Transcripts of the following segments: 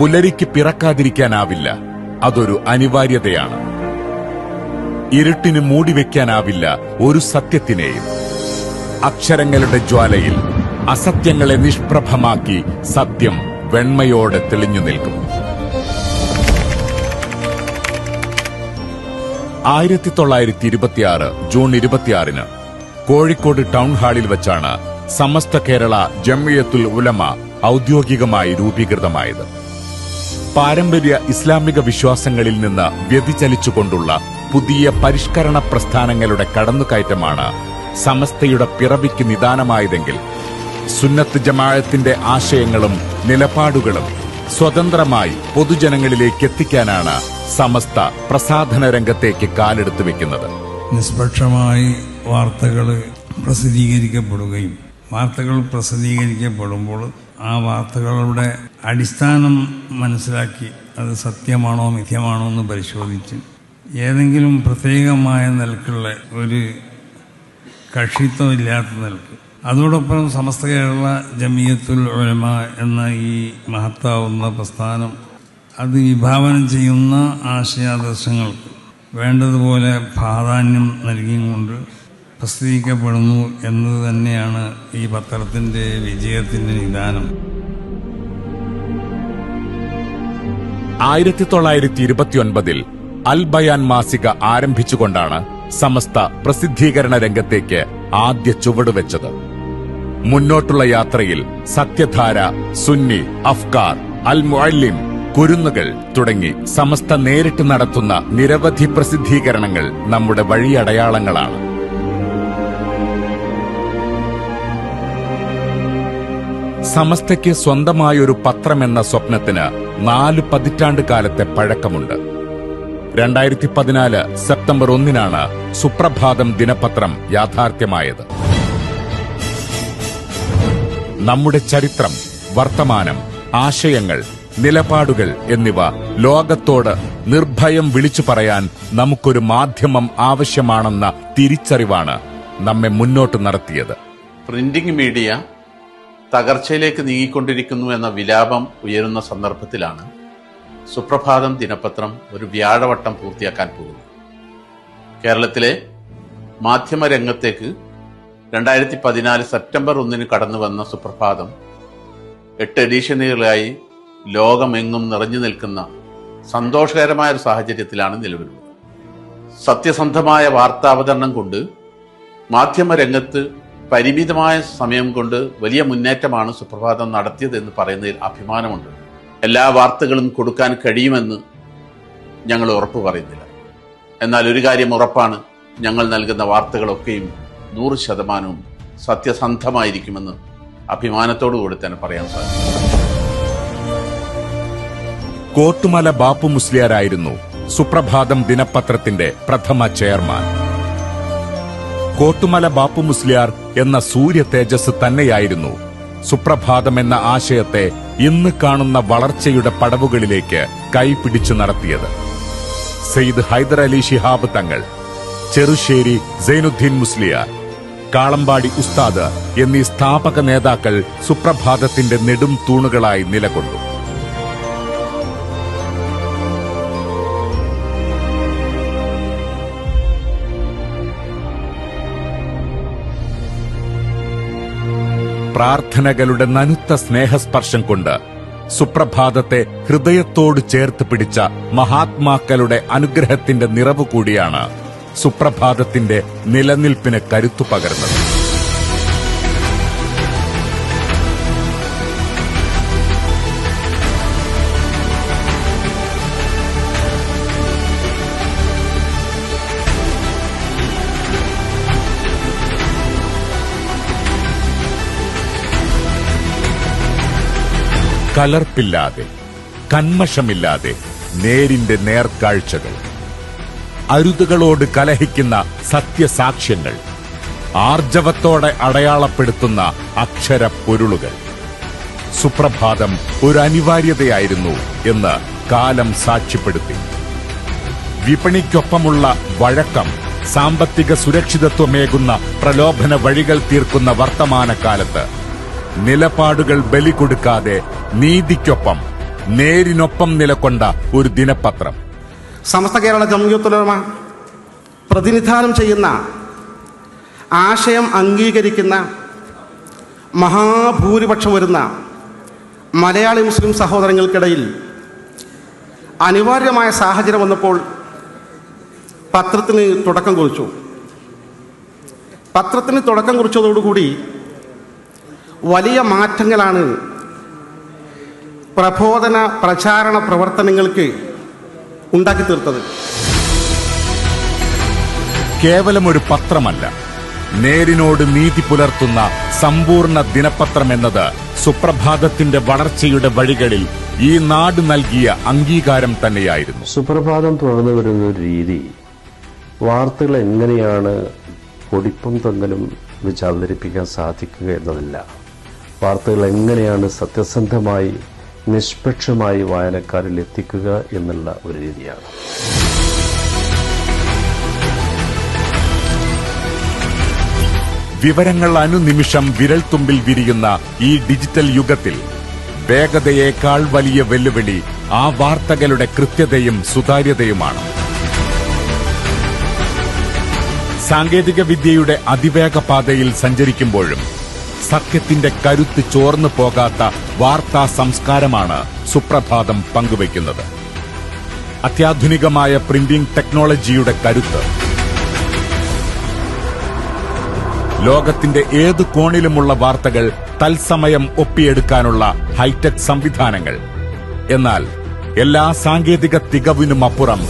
പുലരിക്ക് പിറക്കാതിരിക്കാനാവില്ല, അതൊരു അനിവാര്യതയാണ്. ഇരുട്ടിന് മൂടിവെക്കാനാവില്ല ഒരു സത്യത്തിനെയും. അക്ഷരങ്ങളുടെ ജ്വാലയിൽ അസത്യങ്ങളെ നിഷ്പ്രഭമാക്കി സത്യം വെണ്മയോടെ തെളിഞ്ഞു നിൽക്കും. 1926 ജൂൺ 26 കോഴിക്കോട് ടൗൺ ഹാളിൽ വച്ചാണ് സമസ്ത കേരള ജംഇയ്യത്തുൽ ഉലമ ഔദ്യോഗികമായി രൂപീകൃതമായത്. പാരമ്പര്യ ഇസ്ലാമിക വിശ്വാസങ്ങളിൽ നിന്ന് വ്യതിചലിച്ചുകൊണ്ടുള്ള പുതിയ പരിഷ്കരണ പ്രസ്ഥാനങ്ങളുടെ കടന്നുകയറ്റമാണ് സമസ്തയുടെ പിറവിക്ക് നിദാനമായതെങ്കിൽ, സുന്നത്ത് ജമാഅത്തിന്റെ ആശയങ്ങളും നിലപാടുകളും സ്വതന്ത്രമായി പൊതുജനങ്ങളിലേക്ക് എത്തിക്കാനാണ് സമസ്ത പ്രസാധന രംഗത്തേക്ക് കാലെടുത്തു വെക്കുന്നത്. നിഷ്പക്ഷമായി വാർത്തകൾ പ്രസിദ്ധീകരിക്കപ്പെടുകയും വാർത്തകൾ പ്രസിദ്ധീകരിക്കപ്പെടുമ്പോൾ ആ വാർത്തകളുടെ അടിസ്ഥാനം മനസ്സിലാക്കി അത് സത്യമാണോ മിഥ്യമാണോ എന്ന് പരിശോധിച്ച് ഏതെങ്കിലും പ്രത്യേകമായ നിലക്കുള്ള ഒരു കക്ഷിത്വം ഇല്ലാത്ത നിലക്ക്, അതോടൊപ്പം സമസ്ത കേരള ജംഇയ്യത്തുൽ ഉലമ എന്ന ഈ മഹത്താവുന്ന പ്രസ്ഥാനം അത് വിഭാവനം ചെയ്യുന്ന ആശയാദർശങ്ങൾക്ക് വേണ്ടതുപോലെ പ്രാധാന്യം നൽകിക്കൊണ്ട് പ്രസിദ്ധീകരിക്കപ്പെടുന്നു എന്നത് തന്നെയാണ് ഈ പത്രത്തിന്റെ വിജയത്തിന്റെ നിദാനം. 1929 അൽ ബയാൻ മാസിക ആരംഭിച്ചുകൊണ്ടാണ് സമസ്ത പ്രസിദ്ധീകരണ രംഗത്തേക്ക് ആദ്യ ചുവടുവെച്ചത്. മുന്നോട്ടുള്ള യാത്രയിൽ സത്യധാര, സുന്നി, അഫ്കാർ, അൽ മുഅല്ലിം, കുരുന്നുകൾ തുടങ്ങി സമസ്ത നേരിട്ട് നടത്തുന്ന നിരവധി പ്രസിദ്ധീകരണങ്ങൾ നമ്മുടെ വഴിയടയാളങ്ങളാണ്. സമസ്തയ്ക്ക് സ്വന്തമായൊരു പത്രമെന്ന സ്വപ്നത്തിന് 4 പതിറ്റാണ്ട് കാലത്തെ പഴക്കമുണ്ട്. 2014 സെപ്റ്റംബർ 1 സുപ്രഭാതം ദിനപത്രം യാഥാർത്ഥ്യമായത്. നമ്മുടെ ചരിത്രം, വർത്തമാനം, ആശയങ്ങൾ, നിലപാടുകൾ എന്നിവ ലോകത്തോട് നിർഭയം വിളിച്ചു പറയാൻ നമുക്കൊരു മാധ്യമം ആവശ്യമാണെന്ന തിരിച്ചറിവാണ് നമ്മെ മുന്നോട്ട് നടത്തിയത്. പ്രിന്റിംഗ് മീഡിയ തകർച്ചയിലേക്ക് നീങ്ങിക്കൊണ്ടിരിക്കുന്നു എന്ന വിലാപം ഉയരുന്ന സന്ദർഭത്തിലാണ് സുപ്രഭാതം ദിനപത്രം ഒരു വ്യാഴവട്ടം പൂർത്തിയാക്കാൻ പോകുന്നത്. കേരളത്തിലെ മാധ്യമരംഗത്തേക്ക് 2014 സെപ്റ്റംബർ 1 കടന്നു വന്ന സുപ്രഭാതം 8 എഡിഷനുകളായി ലോകമെങ്ങും നിറഞ്ഞു നിൽക്കുന്ന സന്തോഷകരമായ ഒരു സാഹചര്യത്തിലാണ് നിലവിലുള്ളത്. സത്യസന്ധമായ വാർത്താവതരണം കൊണ്ട് മാധ്യമരംഗത്ത് പരിമിതമായ സമയം കൊണ്ട് വലിയ മുന്നേറ്റമാണ് സുപ്രഭാതം നടത്തിയതെന്ന് പറയുന്നതിൽ അഭിമാനമുണ്ട്. എല്ലാ വാർത്തകളും കൊടുക്കാൻ കഴിയുമെന്ന് ഞങ്ങൾ ഉറപ്പ് പറയുന്നില്ല. എന്നാൽ ഒരു കാര്യം ഉറപ്പാണ്, ഞങ്ങൾ നൽകുന്ന വാർത്തകളൊക്കെയും 100% സത്യസന്ധമായിരിക്കുമെന്ന് അഭിമാനത്തോടുകൂടി തന്നെ പറയാൻ സാധിക്കും. കോട്ടുമല ബാപ്പു മുസ്ലിയാരായിരുന്നു സുപ്രഭാതം ദിനപത്രത്തിന്റെ പ്രഥമ ചെയർമാൻ. കോട്ടുമല ബാപ്പു മുസ്ലിയാർ എന്ന സൂര്യ തേജസ് തന്നെയായിരുന്നു സുപ്രഭാതം എന്ന ആശയത്തെ ഇന്ന് കാണുന്ന വളർച്ചയുടെ പടവുകളിലേക്ക് കൈപിടിച്ചു നടത്തിയത്. സയ്യിദ് ഹൈദർ അലി ശിഹാബ് തങ്ങൾ, ചെറുശ്ശേരി സൈനുദ്ദീൻ മുസ്ലിയാർ, കാളമ്പാടി ഉസ്താദ് എന്നീ സ്ഥാപക നേതാക്കൾ സുപ്രഭാതത്തിന്റെ നെടും തൂണുകളായി നിലകൊണ്ടു. പ്രാർത്ഥനകളുടെ നനുത്ത സ്നേഹസ്പർശം കൊണ്ട് സുപ്രഭാതത്തെ ഹൃദയത്തോട് ചേർത്ത് പിടിച്ച മഹാത്മാക്കളുടെ അനുഗ്രഹത്തിന്റെ നിറവ് കൂടിയാണ് സുപ്രഭാതത്തിന്റെ നിലനിൽപ്പിന് കരുത്തു പകർന്നത്. കലർപ്പില്ലാതെ, കന്മഷമില്ലാതെ നേരിന്റെ നേർക്കാഴ്ചകൾ, അരുതുകളോട് കലഹിക്കുന്ന സത്യസാക്ഷ്യങ്ങൾ, ആർജവത്തോടെ അടയാളപ്പെടുത്തുന്ന അക്ഷരപ്പൊരുളുകൾ. സുപ്രഭാതം ഒരു അനിവാര്യതയായിരുന്നു എന്ന് കാലം സാക്ഷ്യപ്പെടുത്തി. വിപണിക്കൊപ്പമുള്ള വഴക്കം സാമ്പത്തിക സുരക്ഷിതത്വമേകുന്ന പ്രലോഭന വഴികൾ തീർക്കുന്ന വർത്തമാനകാലത്ത് നിലപാടുകൾ ബലികൊടുക്കാതെ നീതിക്കൊപ്പം നേരിനൊപ്പം നിലകൊണ്ട ഒരു ദിനപത്രം. സമസ്ത കേരള ജംഇയ്യത്തുൽ ഉലമ പ്രതിനിധാനം ചെയ്യുന്ന ആശയം അംഗീകരിക്കുന്ന മഹാഭൂരിപക്ഷം വരുന്ന മലയാളി മുസ്ലിം സഹോദരങ്ങൾക്കിടയിൽ അനിവാര്യമായ സാഹചര്യം വന്നപ്പോൾ പത്രത്തിന് തുടക്കം കുറിച്ചു. പത്രത്തിന് തുടക്കം കുറിച്ചതോടുകൂടി വലിയ മാറ്റങ്ങളാണ് പ്രബോധന പ്രചാരണ പ്രവർത്തനങ്ങൾക്ക് ഉണ്ടാക്കി തീർത്തത്. കേവലം ഒരു പത്രമല്ല, നേരിനോട് നീതി പുലർത്തുന്ന സമ്പൂർണ്ണ ദിനപത്രമെന്നത് സുപ്രഭാതത്തിന്റെ വളർച്ചയുടെ വഴികളിൽ ഈ നാട് നൽകിയ അംഗീകാരം തന്നെയായിരുന്നു. സുപ്രഭാതം തുടർന്നു വരുന്ന ഒരു രീതി വാർത്തകൾ എങ്ങനെയാണ് പൊടിപ്പും തൊങ്ങലും വെച്ച് അവതരിപ്പിക്കാൻ സാധിക്കുക എന്നതല്ല, വാർത്തകൾ എങ്ങനെയാണ് സത്യസന്ധമായി നിഷ്പക്ഷമായി വായനക്കാരിൽ എത്തിക്കുക എന്നുള്ള ഒരു രീതിയാണ്. വിവരങ്ങൾ അനുനിമിഷം വിരൽത്തുമ്പിൽ വിരിയുന്ന ഈ ഡിജിറ്റൽ യുഗത്തിൽ വേഗതയേക്കാൾ വലിയ വെല്ലുവിളി ആ വാർത്തകളുടെ കൃത്യതയും സുതാര്യതയുമാണ്. സാങ്കേതിക വിദ്യയുടെ അതിവേഗ പാതയിൽ സഞ്ചരിക്കുമ്പോഴും സത്യത്തിന്റെ കരുത്ത് ചോർന്നു പോകാത്ത വാർത്താ സംസ്കാരമാണ് സുപ്രഭാതം പങ്കുവയ്ക്കുന്നത്. അത്യാധുനികമായ പ്രിന്റിംഗ് ടെക്നോളജിയുടെ കരുത്ത്, ലോകത്തിന്റെ ഏതു കോണിലുമുള്ള വാർത്തകൾ തത്സമയം ഒപ്പിയെടുക്കാനുള്ള ഹൈടെക് സംവിധാനങ്ങൾ. എന്നാൽ എല്ലാ സാങ്കേതിക തികവിനുമപ്പുറം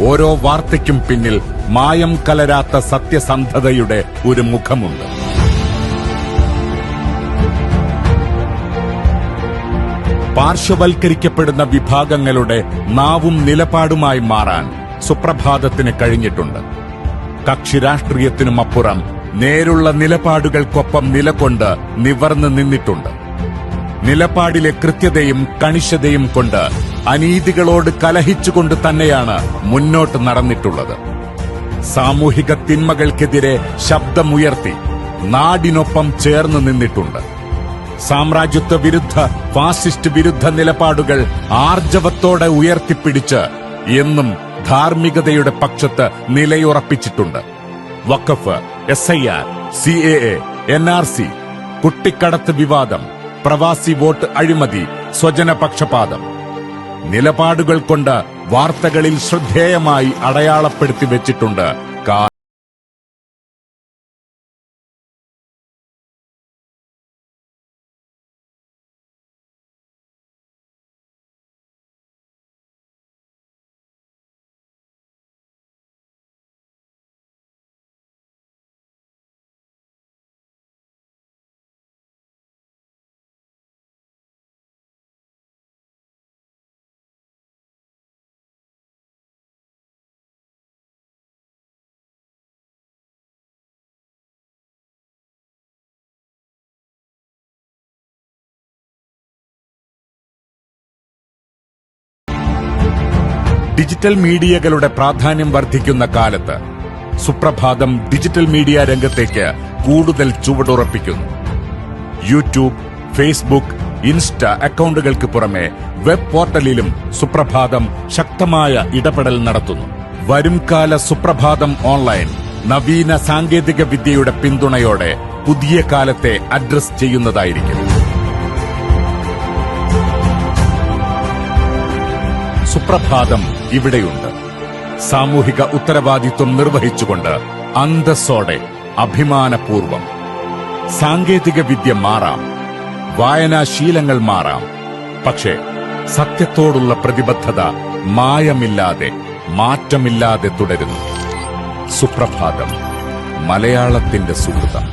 ഓരോ വാർത്തയ്ക്കും പിന്നിൽ മായം കലരാത്ത സത്യസന്ധതയുടെ ഒരു മുഖമുണ്ട്. പാർശ്വവൽക്കരിക്കപ്പെടുന്ന വിഭാഗങ്ങളുടെ നാവും നിലപാടുമായി മാറാൻ സുപ്രഭാതത്തിന് കഴിഞ്ഞിട്ടുണ്ട്. കക്ഷി രാഷ്ട്രീയത്തിനുമപ്പുറം നേരുള്ള നിലപാടുകൾക്കൊപ്പം നിലകൊണ്ട് നിവർന്നു നിന്നിട്ടുണ്ട്. നിലപാടിലെ കൃത്യതയും കണിശതയും കൊണ്ട് അനീതികളോട് കലഹിച്ചുകൊണ്ട് തന്നെയാണ് മുന്നോട്ട് നടന്നിട്ടുള്ളത്. സാമൂഹിക തിന്മകൾക്കെതിരെ ശബ്ദമുയർത്തി നാടിനൊപ്പം ചേർന്ന് നിന്നിട്ടുണ്ട്. സാമ്രാജ്യത്വ വിരുദ്ധ ഫാസിസ്റ്റ് വിരുദ്ധ നിലപാടുകൾ ആർജവത്തോടെ ഉയർത്തിപ്പിടിച്ച് എന്നും ധാർമ്മികതയുടെ പക്ഷത്ത് നിലയുറപ്പിച്ചിട്ടുണ്ട്. വഖഫ്, SIR, CAA, NRC, കുട്ടിക്കടത്ത് വിവാദം, പ്രവാസി വോട്ട് അഴിമതി, സ്വജനപക്ഷപാതം നിലപാടുകൾ കൊണ്ട് വാർത്തകളിൽ ശ്രദ്ധേയമായി അടയാളപ്പെടുത്തി വെച്ചിട്ടുണ്ട്. ഡിജിറ്റൽ മീഡിയകളുടെ പ്രാധാന്യം വർദ്ധിക്കുന്ന കാലത്ത് സുപ്രഭാതം ഡിജിറ്റൽ മീഡിയ രംഗത്തേക്ക് കൂടുതൽ ചുവടുറപ്പിക്കുന്നു. യൂട്യൂബ്, ഫേസ്ബുക്ക്, ഇൻസ്റ്റ അക്കൗണ്ടുകൾക്ക് പുറമെ വെബ് പോർട്ടലിലും സുപ്രഭാതം ശക്തമായ ഇടപെടൽ നടത്തുന്നു. വരുംകാല സുപ്രഭാതം ഓൺലൈൻ നവീന സാങ്കേതിക വിദ്യയുടെ പിന്തുണയോടെ പുതിയ കാലത്തെ അഡ്രസ് ചെയ്യുന്നതായിരിക്കും. സുപ്രഭാതം ഇവിടെയുണ്ട്. സാമൂഹിക ഉത്തരവാദിത്വം നിർവഹിച്ചുകൊണ്ട് അന്തസ്സോടെ, അഭിമാനപൂർവം. സാങ്കേതിക വിദ്യ മാറാം, വായനാശീലങ്ങൾ മാറാം, പക്ഷേ സത്യത്തോടുള്ള പ്രതിബദ്ധത മായമില്ലാതെ, മാറ്റമില്ലാതെ തുടരുന്നു. സുപ്രഭാതം, മലയാളത്തിന്റെ സുഹൃതം.